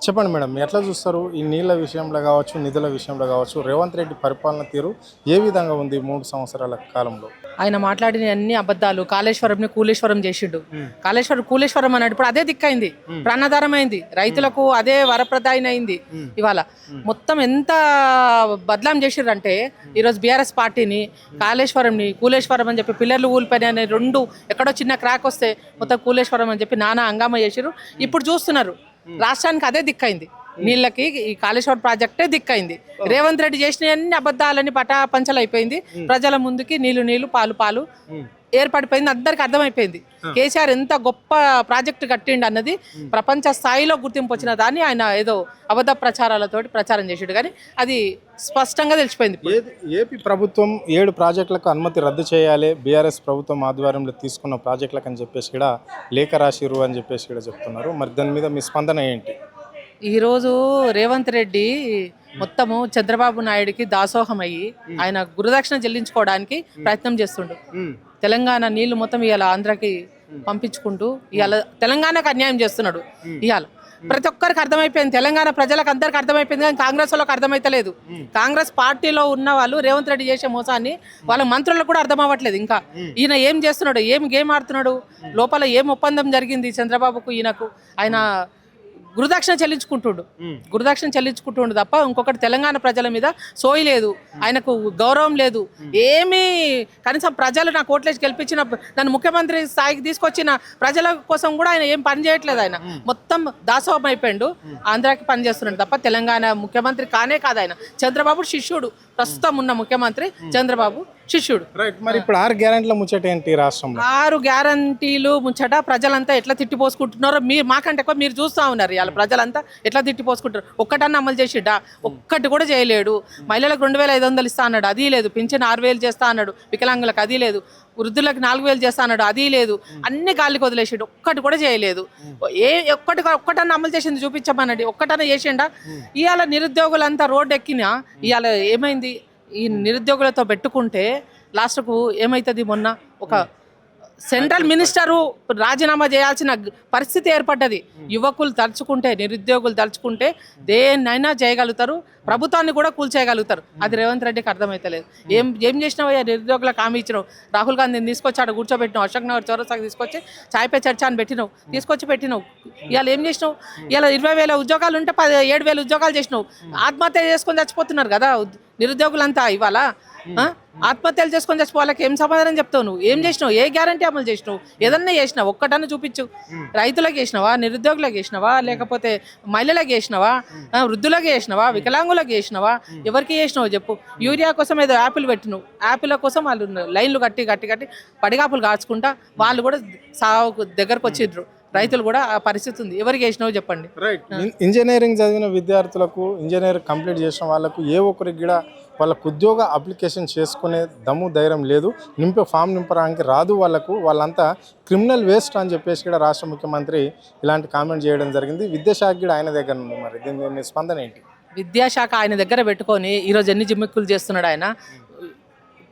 చెప్పండి మేడం, ఎట్లా చూస్తారు ఈ నీళ్ళ విషయంలో కావచ్చు, నిధుల విషయంలో కావచ్చు, రేవంత్ రెడ్డి పరిపాలన తీరు ఏ విధంగా ఉంది 3 సంవత్సరాల కాలంలో? ఆయన మాట్లాడిన అన్ని అబద్ధాలు. కాళేశ్వరంని కూలేశ్వరం చేసిండు. కూలేశ్వరం అన్నాడు. ఇప్పుడు అదే దిక్కైంది, ప్రాణాధారమైంది, రైతులకు అదే వరప్రదాయన అయింది. ఇవాళ మొత్తం ఎంత బదలాం చేసిర్రంటే ఈరోజు బీఆర్ఎస్ పార్టీని కాళేశ్వరంని కూలేశ్వరం అని చెప్పి పిల్లర్లు ఊలిపోయినాయి అనే రెండు ఎక్కడో చిన్న క్రాక్ వస్తే మొత్తం కూలేశ్వరం అని చెప్పి నానా హంగామా చేసిర్రు. ఇప్పుడు చూస్తున్నారు రాష్ట్రానికి అదే దిక్కైంది. నీళ్ళకి ఈ కాళేశ్వరం ప్రాజెక్టే దిక్కైంది. రేవంత్ రెడ్డి చేసిన అన్ని అబద్ధాలని పటాపంచలు అయిపోయింది. ప్రజల ముందుకి నీళ్లు పాలు ఏర్పడిపోయింది. అందరికి అర్థమైపోయింది కేసీఆర్ ఎంత గొప్ప ప్రాజెక్టు కట్టిండు అన్నది. ప్రపంచ స్థాయిలో గుర్తింపు వచ్చిన దాన్ని ఆయన ఏదో అబద్ధ ప్రచారాలతోటి ప్రచారం చేసాడు, కానీ అది స్పష్టంగా తెలిసిపోయింది. ఏపీ ప్రభుత్వం 7 ప్రాజెక్టులకు అనుమతి రద్దు చేయాలి, బీఆర్ఎస్ ప్రభుత్వం ఆధ్వర్యంలో తీసుకున్న ప్రాజెక్టులకు అని చెప్పేసి కూడా లేఖ రాసిరు అని చెప్పేసి కూడా చెప్తున్నారు. మరి దాని మీద మీ స్పందన ఏంటి? ఈరోజు రేవంత్ రెడ్డి మొత్తము చంద్రబాబు నాయుడికి దాసోహం అయ్యి ఆయన గురుదక్షిణ చెల్లించుకోవడానికి ప్రయత్నం చేస్తుండు. తెలంగాణ నీళ్లు మొత్తం ఇవాళ ఆంధ్రాకి పంపించుకుంటూ ఇవాళ తెలంగాణకు అన్యాయం చేస్తున్నాడు. ఇవాళ ప్రతి ఒక్కరికి అర్థమైపోయింది, తెలంగాణ ప్రజలకు అందరికి అర్థమైపోయింది, కానీ కాంగ్రెస్ వాళ్ళకి అర్థమైతలేదు. కాంగ్రెస్ పార్టీలో ఉన్న వాళ్ళు రేవంత్ రెడ్డి చేసే మోసాన్ని వాళ్ళ మంత్రులకు కూడా అర్థం అవ్వట్లేదు. ఇంకా ఈయన ఏం చేస్తున్నాడు, ఏం గేమ్ ఆడుతున్నాడు, లోపల ఏం ఒప్పందం జరిగింది చంద్రబాబుకు ఈయనకు, ఆయన గురుదక్షిణ చెల్లించుకుంటుండు తప్ప ఇంకొకటి తెలంగాణ ప్రజల మీద సోయి లేదు, ఆయనకు గౌరవం లేదు, ఏమీ. కనీసం ప్రజలు నాకు ఓట్లేసి గెలిపించిన నన్ను ముఖ్యమంత్రి స్థాయికి తీసుకొచ్చిన ప్రజల కోసం కూడా ఆయన ఏం పని చేయట్లేదు. ఆయన మొత్తం దాసోహం అయిపోయిండు, ఆంధ్రాకి పనిచేస్తున్నాడు తప్ప తెలంగాణ ముఖ్యమంత్రి కానే కాదు. ఆయన చంద్రబాబు శిష్యుడు, ప్రస్తుతం ఉన్న ముఖ్యమంత్రి చంద్రబాబు శిష్యుడు. మరి ఇప్పుడు 6 గ్యారెంటీల ముచ్చట ఏంటి రాష్ట్రంలో? 6 గ్యారంటీలు ముచ్చట ప్రజలంతా ఎట్లా తిట్టిపోసుకుంటున్నారో మీరు మాకంటే ఎక్కువ మీరు చూస్తూ ఉన్నారు. ఇవాళ ప్రజలంతా ఎట్లా తిట్టిపోసుకుంటారు. ఒక్కటన్నా అమలు చేసిడ్డా? ఒక్కటి కూడా చేయలేడు. మహిళలకు 2500 ఇస్తా అన్నాడు, అది లేదు. పింఛన్ 6000 చేస్తా అన్నాడు, వికలాంగులకు అది లేదు. వృద్ధులకు 4000 చేస్తా అన్నాడు, అది లేదు. అన్ని గాలికి వదిలేసాడు, ఒక్కటి కూడా చేయలేదు. ఒక్కటన్నా అమలు చేసింది చూపించమన్నాడు, ఒక్కటన్నా చేసిండా? ఇవాళ నిరుద్యోగులంతా రోడ్డు ఎక్కినా ఇవాళ ఏమైంది? ఈ నిరుద్యోగులతో పెట్టుకుంటే లాస్ట్కు ఏమవుతుంది? మొన్న ఒక సెంట్రల్ మినిస్టరు రాజీనామా చేయాల్సిన పరిస్థితి ఏర్పడ్డది. యువకులు తలుచుకుంటే, నిరుద్యోగులు తలుచుకుంటే దేన్నైనా చేయగలుగుతారు, ప్రభుత్వాన్ని కూడా కూల్చేయగలుగుతారు. అది రేవంత్ రెడ్డికి అర్థమైతలేదు. ఏం చేసినావు? నిరుద్యోగులకు హామీ ఇచ్చినావు. రాహుల్ గాంధీని తీసుకొచ్చాడు, కూర్చోబెట్టినావు. అశోక్ నగర్ చౌరస్తాకి తీసుకొచ్చి చాయ్ పే చర్చ అని పెట్టినావు. ఇవాళ ఏం చేసినావు? ఇవాళ 20,000 ఉద్యోగాలు ఉంటే 7,000 ఉద్యోగాలు చేసినావు. ఆత్మహత్య చేసుకొని చచ్చిపోతున్నారు కదా నిరుద్యోగులంతా. ఇవాళ ఆత్మహత్యలు చేసుకొని చచ్చిపో, వాళ్ళకి ఏం సమాధానం చెప్తావు? నువ్వు ఏం చేసినావు? ఏ గ్యారంటీ అమలు చేసినావు? ఏదన్నా చేసినావు? ఒక్కటన్నా చూపించు. రైతులకు చేసినావా? నిరుద్యోగులకు చేసినావా? లేకపోతే మహిళలకు చేసినావా? వృద్ధులకు చేసినావా? వికలాంగులకు చేసినావా? ఎవరికి చేసినావు చెప్పు. యూరియా కోసం ఏదో యాపిల్ పెట్టినావు, యాపిల్ కోసం వాళ్ళు లైన్లు కట్టి పడిగాపులు కాచుకుంటా వాళ్ళు కూడా సాగు దగ్గరకు వచ్చిండ్రు. రైతులు కూడా ఆ పరిస్థితి ఉంది. ఎవరికి వేసినావు చెప్పండి. ఇంజనీరింగ్ చదివిన విద్యార్థులకు, ఇంజనీరింగ్ కంప్లీట్ చేసిన వాళ్ళకు ఏ ఒక్కరికి కూడా వాళ్ళకు ఉద్యోగ అప్లికేషన్ చేసుకునే దమ్ము ధైర్యం లేదు, ఫామ్ నింపడానికి రాదు వాళ్ళకు. వాళ్ళంతా క్రిమినల్ వేస్ట్ అని చెప్పేసి కూడా రాష్ట్ర ముఖ్యమంత్రి ఇలాంటి కామెంట్ చేయడం జరిగింది. విద్యాశాఖ కూడా ఆయన దగ్గర ఉంది. మరి దీని స్పందన ఏంటి? విద్యాశాఖ ఆయన దగ్గర పెట్టుకొని ఈరోజు ఎన్ని జిమ్మిక్కులు చేస్తున్నాడు ఆయన.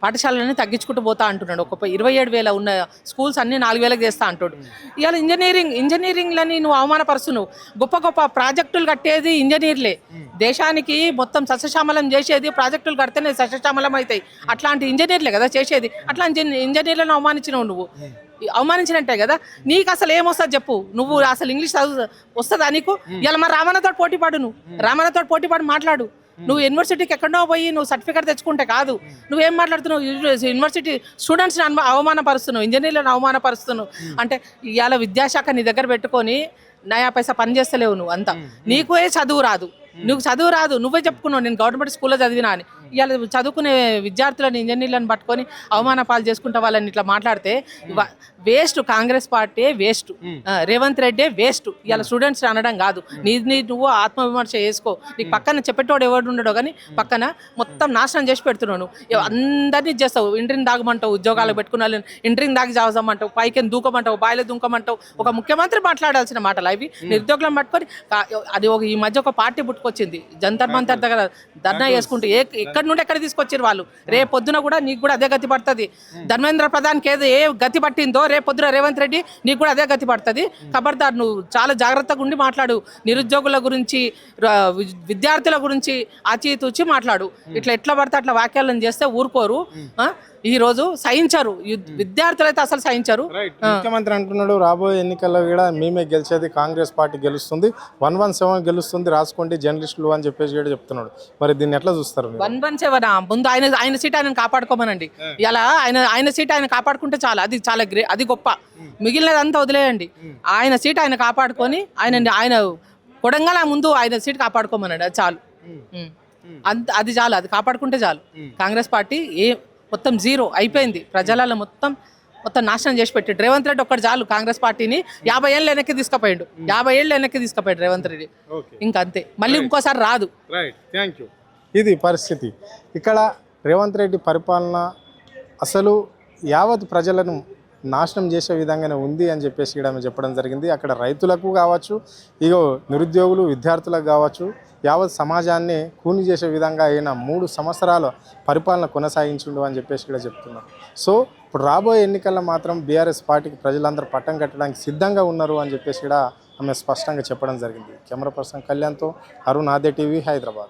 పాఠశాలని తగ్గించుకుంటూ పోతా అంటున్నాడు. ఒక 27,000 ఉన్న స్కూల్స్ అన్ని 4,000 చేస్తా అంటాడు. ఇవాళ ఇంజనీరింగ్లని నువ్వు అవమానపరుస్తున్నావు. గొప్ప ప్రాజెక్టులు కట్టేది ఇంజనీర్లే. దేశానికి మొత్తం సస్యశ్యామలం చేసేది ప్రాజెక్టులు కడితేనే సస్యశ్యామలం అవుతాయి. అట్లాంటి ఇంజనీర్లే కదా చేసేది. అట్లా ఇంజనీర్లను అవమానించినావు నువ్వు. అవమానించినట్టే కదా. నీకు అసలు ఏమొస్తుంది చెప్పు. నువ్వు అసలు ఇంగ్లీష్ వస్తుందా నీకు? ఇలా మరి రామన్నతో పోటీపాడు మాట్లాడు. నువ్వు యూనివర్సిటీకి ఎక్కడో పోయి నువ్వు సర్టిఫికేట్ తెచ్చుకుంటే కాదు. నువ్వేం మాట్లాడుతున్నావు? యూనివర్సిటీ స్టూడెంట్స్ని అవమానపరుస్తున్నావు, ఇంజనీర్లను అవమానపరుస్తున్నావు. అంటే ఇవాళ విద్యాశాఖ నీ దగ్గర పెట్టుకొని నయా పైసా పని చేస్తలేవు. నువ్వు అంతా నీకే చదువు రాదు, నువ్వే చెప్పుకున్నావు నేను గవర్నమెంట్ స్కూల్లో చదివినా అని. ఇవాళ చదువుకునే విద్యార్థులను, ఇంజనీర్లను పట్టుకొని అవమాన పాలు చేసుకుంటా వాళ్ళని ఇట్లా మాట్లాడితే waste. Congress party waste, Revanth Reddy waste. ఇవాళ స్టూడెంట్స్ అనడం కాదు, నువ్వు ఆత్మవిమర్శ చేసుకో. నీకు పక్కన చెప్పేటోడు ఎవడు ఉండడో కానీ పక్కన మొత్తం నాశనం చేసి పెడుతున్నావు. అందరినీ చేస్తావు. ఇంటర్ని దాగమంటావు, ఉద్యోగాలు పెట్టుకున్న వాళ్ళని ఇంటర్ని దాగి జావమంటావు, పైకి దూకమంటావు, బాయిలో దూకమంటావు. ఒక ముఖ్యమంత్రి మాట్లాడాల్సిన మాటలు అవి. నిరుద్యోగులను పట్టుకొని అది ఈ మధ్య ఒక పార్టీ పుట్టుకొచ్చింది, జంతర్ మంతర్ దగ్గర ధర్నా చేసుకుంటూ ఎక్కడ ఎక్కడి నుండి ఎక్కడ తీసుకొచ్చారు వాళ్ళు. రేపు పొద్దున కూడా నీకు కూడా అదే గతి పడుతుంది. ధర్మేంద్ర ప్రధాన్కి ఏ గతి పట్టిందో రేపు పొద్దున రేవంత్ రెడ్డి నీకు కూడా అదే గతి పడుతుంది. ఖబర్దార్, నువ్వు చాలా జాగ్రత్తగా ఉండి మాట్లాడు. నిరుద్యోగుల గురించి, విద్యార్థుల గురించి ఆచితూచి మాట్లాడు. ఇట్లా ఎట్లా పడితే అట్లా వ్యాఖ్యలను చేస్తే ఊరుకోరు. ఈ రోజు సహించరు, విద్యార్థులు అయితే అసలు సహించరు. ముఖ్యమంత్రి అంటున్నాడు రాబోయే ఎన్నికల్లో కూడా మేమే గెలిచేది, కాంగ్రెస్ పార్టీ గెలుస్తుంది, 117 గెలుస్తుంది, రాసుకోండి జర్నలిస్టులు అని చెప్పేసి కూడా చెప్తున్నాడు. మరి దీన్ని ఎట్లా చూస్తారు మీరు? 117 ముందు ఆయన సీట్ ఆయన కాపాడుకోమనండి. ఇలా ఆయన సీట్ ఆయన కాపాడుకుంటే చాలా, అది చాలా అది గొప్ప. మిగిలినదంతా వదిలేయండి. ఆయన సీట్ ఆయన కాపాడుకొని ఆయన కొడంగల్ ముందు ఆయన సీట్ కాపాడుకోమనండి, అది చాలు. అది చాలు, అది కాపాడుకుంటే చాలు. కాంగ్రెస్ పార్టీ మొత్తం జీరో అయిపోయింది. ప్రజలలో మొత్తం నాశనం చేసి పెట్టి రేవంత్ రెడ్డి ఒక్కటి చాలు కాంగ్రెస్ పార్టీని 50 ఏళ్ళు వెనక్కి తీసుకుపోయాడు. 50 ఏళ్ళు వెనక్కి తీసుకుపోయాడు రేవంత్ రెడ్డి. ఇంకా అంతే, మళ్ళీ ఇంకోసారి రాదు. ఇది పరిస్థితి. ఇక్కడ రేవంత్ రెడ్డి పరిపాలన అసలు యావత్ ప్రజలను నాశనం చేసే విధంగానే ఉంది అని చెప్పేసి ఇక్కడ చెప్పడం జరిగింది. అక్కడ రైతులకు కావచ్చు, ఇగో నిరుద్యోగులు, విద్యార్థులకు కావచ్చు, యావత్ సమాజాన్ని కూని చేసే విధంగా అయిన 3 సంవత్సరాల పరిపాలన కొనసాగించిండు అని చెప్పేసి ఇక్కడ చెప్తున్నారు. సో ఇప్పుడు రాబోయే ఎన్నికల్లో మాత్రం బీఆర్ఎస్ పార్టీకి ప్రజలందరూ పట్టం కట్టడానికి సిద్ధంగా ఉన్నారు అని చెప్పేసి కూడా ఆమె స్పష్టంగా చెప్పడం జరిగింది. కెమెరా పర్సన్ కళ్యాణ్తో అరుణ్, ఆద్య టీవీ, హైదరాబాద్.